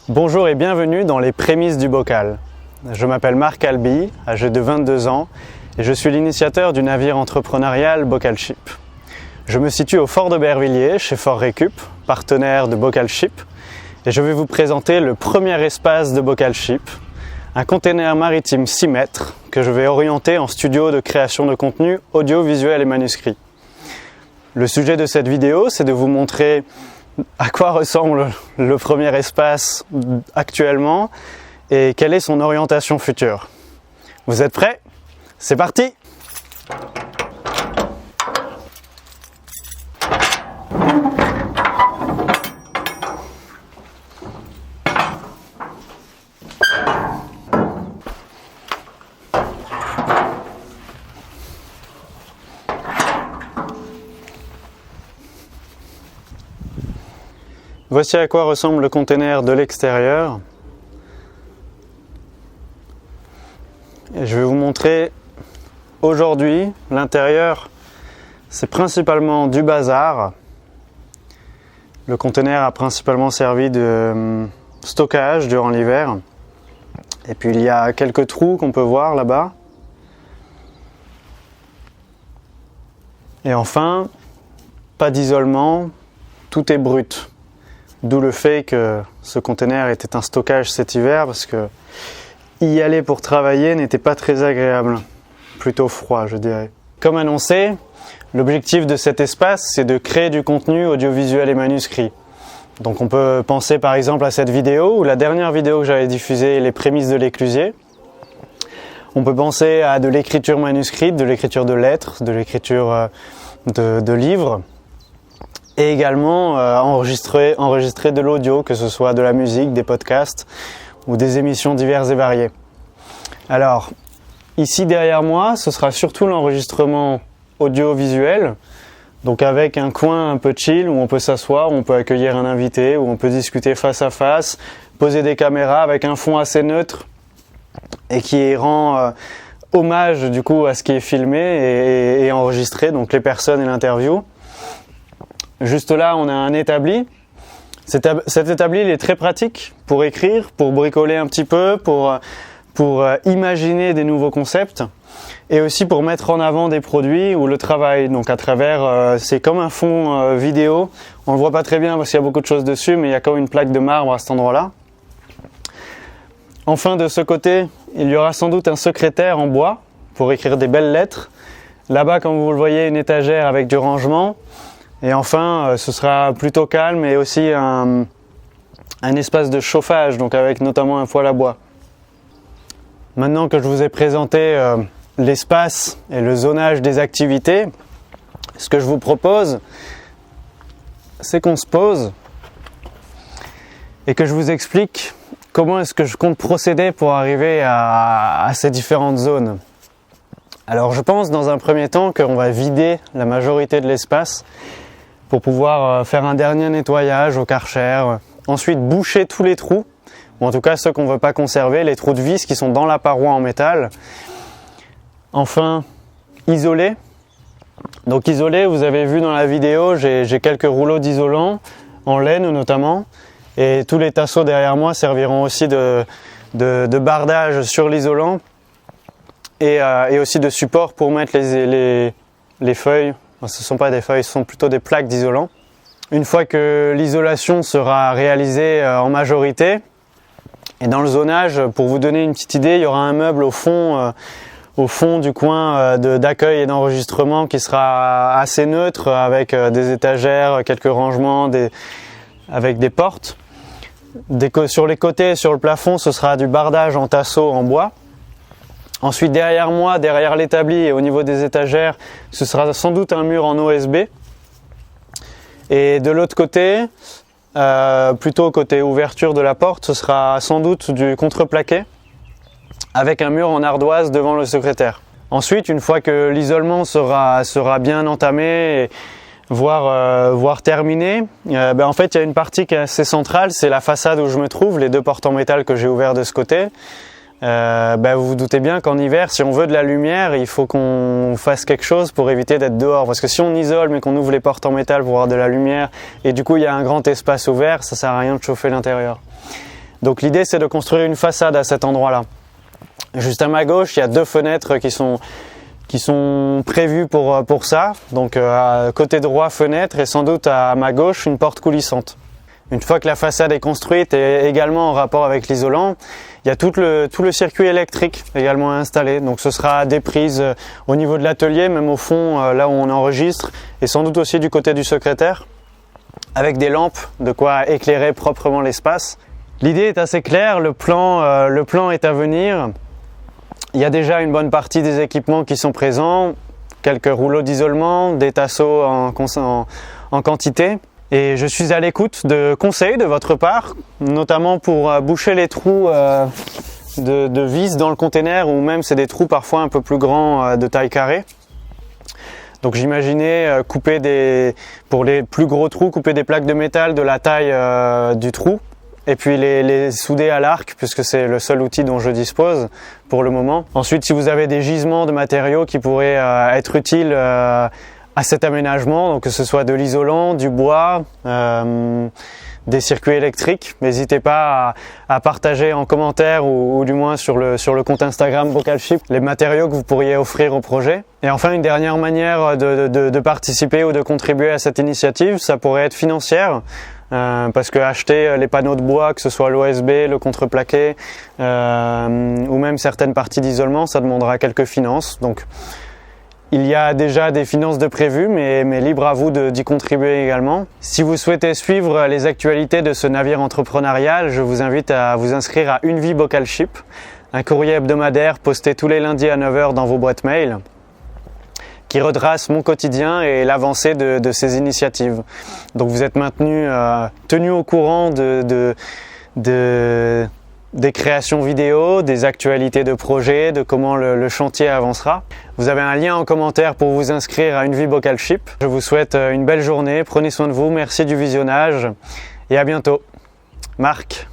Bonjour et bienvenue dans les prémices du bocal. Je m'appelle Marc Albi, âgé de 22 ans, et je suis l'initiateur du navire entrepreneurial Bocalship. Je me situe au Fort d'Aubervilliers, chez Fort Récup, partenaire de Bocalship, et je vais vous présenter le premier espace de Bocalship, un container maritime 6 mètres que je vais orienter en studio de création de contenu audiovisuel et manuscrit. Le sujet de cette vidéo, c'est de vous montrer à quoi ressemble le premier espace actuellement et quelle est son orientation future. Vous êtes prêts? C'est parti! Voici à quoi ressemble le container de l'extérieur. Et je vais vous montrer aujourd'hui l'intérieur. C'est principalement du bazar. Le container a principalement servi de stockage durant l'hiver. Et puis il y a quelques trous qu'on peut voir là-bas. Et enfin, pas d'isolement, tout est brut. D'où le fait que ce container était un stockage cet hiver, parce que y aller pour travailler n'était pas très agréable, plutôt froid je dirais. Comme annoncé, l'objectif de cet espace c'est de créer du contenu audiovisuel et manuscrit. Donc on peut penser par exemple à cette vidéo ou la dernière vidéo que j'avais diffusée, les prémices de l'éclusier. On peut penser à de l'écriture manuscrite, de l'écriture de lettres, de l'écriture de livres. Et également enregistrer de l'audio, que ce soit de la musique, des podcasts ou des émissions diverses et variées. Alors, ici derrière moi, ce sera surtout l'enregistrement audiovisuel, donc avec un coin un peu chill où on peut s'asseoir, où on peut accueillir un invité, où on peut discuter face à face, poser des caméras avec un fond assez neutre et qui rend hommage du coup à ce qui est filmé et enregistré, donc les personnes et l'interview. Juste là, on a un établi. Cet établi, il est très pratique pour écrire, pour bricoler un petit peu, pour imaginer des nouveaux concepts et aussi pour mettre en avant des produits ou le travail. Donc à travers, c'est comme un fond vidéo. On le voit pas très bien parce qu'il y a beaucoup de choses dessus, mais il y a comme une plaque de marbre à cet endroit-là. Enfin, de ce côté, il y aura sans doute un secrétaire en bois pour écrire des belles lettres. Là-bas, comme vous le voyez, une étagère avec du rangement. Et enfin, ce sera plutôt calme et aussi un espace de chauffage, donc avec notamment un poêle à bois. Maintenant que je vous ai présenté l'espace et le zonage des activités, ce que je vous propose, c'est qu'on se pose et que je vous explique comment est-ce que je compte procéder pour arriver à ces différentes zones. Alors je pense dans un premier temps qu'on va vider la majorité de l'espace pour pouvoir faire un dernier nettoyage au Karcher, ensuite boucher tous les trous, ou en tout cas ceux qu'on ne veut pas conserver, les trous de vis qui sont dans la paroi en métal. Enfin, isoler. Donc isoler, vous avez vu dans la vidéo, j'ai quelques rouleaux d'isolant, en laine notamment, et tous les tasseaux derrière moi serviront aussi de bardage sur l'isolant, et aussi de support pour mettre les feuilles. Ce ne sont pas des feuilles, ce sont plutôt des plaques d'isolant. Une fois que l'isolation sera réalisée en majorité, et dans le zonage, pour vous donner une petite idée, il y aura un meuble au fond du coin d'accueil et d'enregistrement qui sera assez neutre, avec des étagères, quelques rangements, avec des portes. Sur les côtés et sur le plafond, ce sera du bardage en tasseau en bois. Ensuite, derrière moi, derrière l'établi et au niveau des étagères, ce sera sans doute un mur en OSB. Et de l'autre côté, plutôt côté ouverture de la porte, ce sera sans doute du contreplaqué avec un mur en ardoise devant le secrétaire. Ensuite, une fois que l'isolement sera bien entamé, voire terminé, en fait, il y a une partie qui est assez centrale, c'est la façade où je me trouve, les deux portes en métal que j'ai ouverts de ce côté. Vous vous doutez bien qu'en hiver, si on veut de la lumière, il faut qu'on fasse quelque chose pour éviter d'être dehors. Parce que si on isole mais qu'on ouvre les portes en métal pour avoir de la lumière, et du coup il y a un grand espace ouvert, ça sert à rien de chauffer l'intérieur. Donc l'idée c'est de construire une façade à cet endroit-là. Juste à ma gauche, il y a 2 fenêtres qui sont prévues pour ça. Donc côté droit fenêtre et sans doute à ma gauche une porte coulissante. Une fois que la façade est construite et également en rapport avec l'isolant, il y a tout le circuit électrique également installé. Donc ce sera des prises au niveau de l'atelier, même au fond là où on enregistre, et sans doute aussi du côté du secrétaire, avec des lampes, de quoi éclairer proprement l'espace. L'idée est assez claire, le plan est à venir. Il y a déjà une bonne partie des équipements qui sont présents, quelques rouleaux d'isolement, des tasseaux en quantité. Et je suis à l'écoute de conseils de votre part, notamment pour boucher les trous de vis dans le container, ou même c'est des trous parfois un peu plus grands de taille carrée. Donc j'imaginais pour les plus gros trous, couper des plaques de métal de la taille du trou, et puis les souder à l'arc, puisque c'est le seul outil dont je dispose pour le moment. Ensuite, si vous avez des gisements de matériaux qui pourraient être utiles à cet aménagement, donc que ce soit de l'isolant, du bois, des circuits électriques, n'hésitez pas à partager en commentaire ou du moins sur le compte Instagram Vocalship les matériaux que vous pourriez offrir au projet. Et enfin, une dernière manière de participer ou de contribuer à cette initiative, ça pourrait être financière. Parce que acheter les panneaux de bois, que ce soit l'OSB, le contreplaqué ou même certaines parties d'isolement, ça demandera quelques finances. Donc il y a déjà des finances de prévues, mais libre à vous d'y contribuer également. Si vous souhaitez suivre les actualités de ce navire entrepreneurial, je vous invite à vous inscrire à Une Vie Vocalship, un courrier hebdomadaire posté tous les lundis à 9 h dans vos boîtes mail, qui retrace mon quotidien et l'avancée de ces initiatives. Donc vous êtes tenu au courant des créations vidéo, des actualités de projet, de comment le chantier avancera. Vous avez un lien en commentaire pour vous inscrire à Une Vie Vocalship. Je vous souhaite une belle journée, prenez soin de vous, merci du visionnage et à bientôt. Marc.